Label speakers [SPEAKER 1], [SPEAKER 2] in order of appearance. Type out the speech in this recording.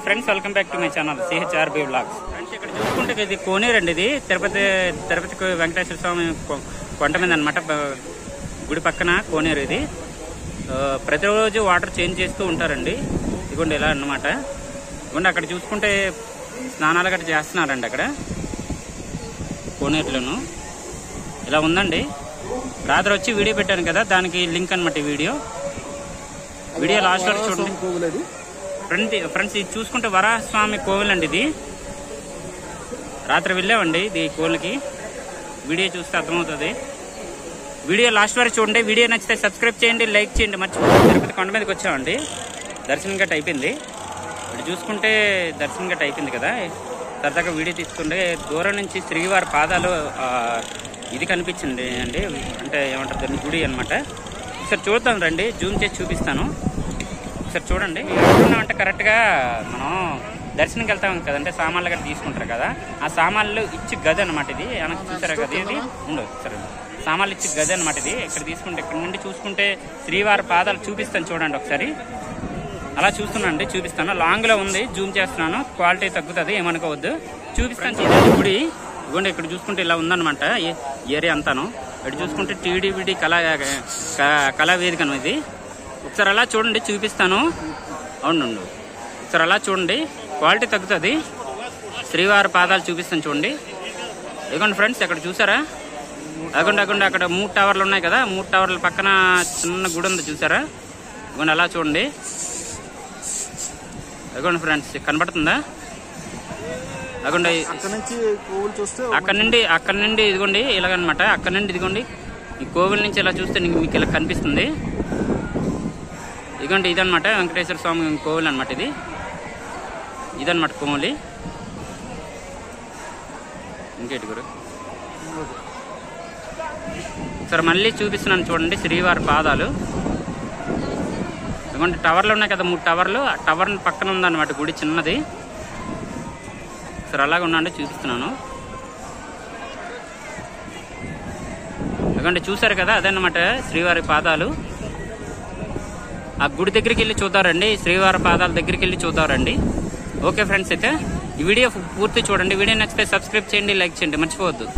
[SPEAKER 1] Friends, welcome back to my channel CHRB vlogs. Friends, ఇక్కడ చూసుకుంటే ఇది కోనేరు అండి. ఇది తిరుపతి వెంకటేశ్వర స్వామి కొండ మీద అనమాట, గుడి పక్కన కోనేరు. ఇది ప్రతిరోజు వాటర్ చేంజ్ చేస్తూ ఉంటారండి. ఇదిగోండి ఇలా అన్నమాట. ఇదిగోండి అక్కడ చూసుకుంటే స్నానాలు గట్రా చేస్తున్నారండి అక్కడ కోనేరులోను. ఇలా ఉందండి. రాత్రి వచ్చి వీడియో పెట్టాను కదా, దానికి లింక్ అనమాట. వీడియో లాస్ట్ వరకు చూడండి ఫ్రెండ్స్. ఇది చూసుకుంటే వరాహస్వామి కోవిల్ అండి. ఇది రాత్రి వెళ్ళామండి ఇది కోవిల్కి. వీడియో చూస్తే అర్థమవుతుంది. వీడియో లాస్ట్ వరకు చూడండి. వీడియో నచ్చితే సబ్స్క్రైబ్ చేయండి, లైక్ చేయండి. మర్చిపోయి తిరుపతి కొండ మీదకి వచ్చామండి. దర్శనం గట్ట అయిపోయింది. ఇప్పుడు చూసుకుంటే దర్శనం గట్ట అయిపోయింది కదా, సరదాగా వీడియో తీసుకుంటే దూరం నుంచి శ్రీవారి పాదాలు ఇది కనిపించింది అండి. అంటే ఏమంటారు దాన్ని, గుడి అనమాట. ఒకసారి చూద్దాం రండి, జూమ్ చేసి చూపిస్తాను. ఒకసారి చూడండి. అంటే కరెక్ట్గా మనం దర్శనంకి వెళ్తాం కదంటే, సామాన్లు గట్రా తీసుకుంటారు కదా, ఆ సామాన్లు ఇచ్చి గది అనమాట. ఇది వెనక్కి చూసారా కదా, ఇది ఉండదు సరే. సామాన్లు ఇచ్చి గది అనమాట. ఇది ఇక్కడ తీసుకుంటే, ఇక్కడ నుండి చూసుకుంటే శ్రీవారి పాదాలు చూపిస్తాను చూడండి ఒకసారి. అలా చూస్తున్నాండి, చూపిస్తాను. లాంగ్ లో ఉంది, జూమ్ చేస్తున్నాను, క్వాలిటీ తగ్గుతుంది, ఏమనుకోవద్దు. చూపిస్తాను. ఇదండి గుడి. ఇదిగోండి ఇక్కడ చూసుకుంటే ఇలా ఉందన్నమాట ఏరియా అంతాను. ఇక్కడ చూసుకుంటే టీడీబీడీ కళావేదిక ఇది. ఒకసారి అలా చూడండి, చూపిస్తాను. అవును, ఒకసారి అలా చూడండి, క్వాలిటీ తగ్గుతుంది. శ్రీవారి పాదాలు చూపిస్తాను చూడండి. ఇదిగోండి ఫ్రెండ్స్, అక్కడ చూసారా, అదిగోండి అక్కడ 3 టవర్లు ఉన్నాయి కదా, 3 టవర్ల పక్కన చిన్న గుడి ఉంది చూసారా. ఇదిగోండి అలా చూడండి. అదిగోండి ఫ్రెండ్స్, కనబడుతుందా? అదిగోండి అక్కడ నుండి ఇదిగోండి ఇలాగనమాట. అక్కడ నుండి ఇదిగోండి ఈ కోవిల్ నుంచి ఇలా చూస్తే మీకు ఇలా కనిపిస్తుంది. ఇదిగోండి ఇదనమాట వెంకటేశ్వర స్వామి కోవిల్ అనమాట. ఇదనమాట కోవిలి. ఇంకేటి గురు సరే మళ్ళీ చూపిస్తున్నాను చూడండి శ్రీవారి పాదాలు. ఇదిగోండి టవర్లు ఉన్నాయి కదా, 3 టవర్లు. ఆ టవర్ పక్కన ఉందన్నమాట గుడి చిన్నది. సరే అలాగే ఉండండి, చూపిస్తున్నాను. ఇదిగోండి చూసారు కదా, అదన్నమాట శ్రీవారి పాదాలు. ఆ గుడి దగ్గరికి వెళ్ళి చూద్దారండి, శ్రీవారి పాదాల దగ్గరికి వెళ్ళి చూద్దారండి. ఓకే ఫ్రెండ్స్, అయితే ఈ వీడియో పూర్తి చూడండి. వీడియో నచ్చితే సబ్స్క్రైబ్ చేయండి, లైక్ చేయండి, మర్చిపోవద్దు.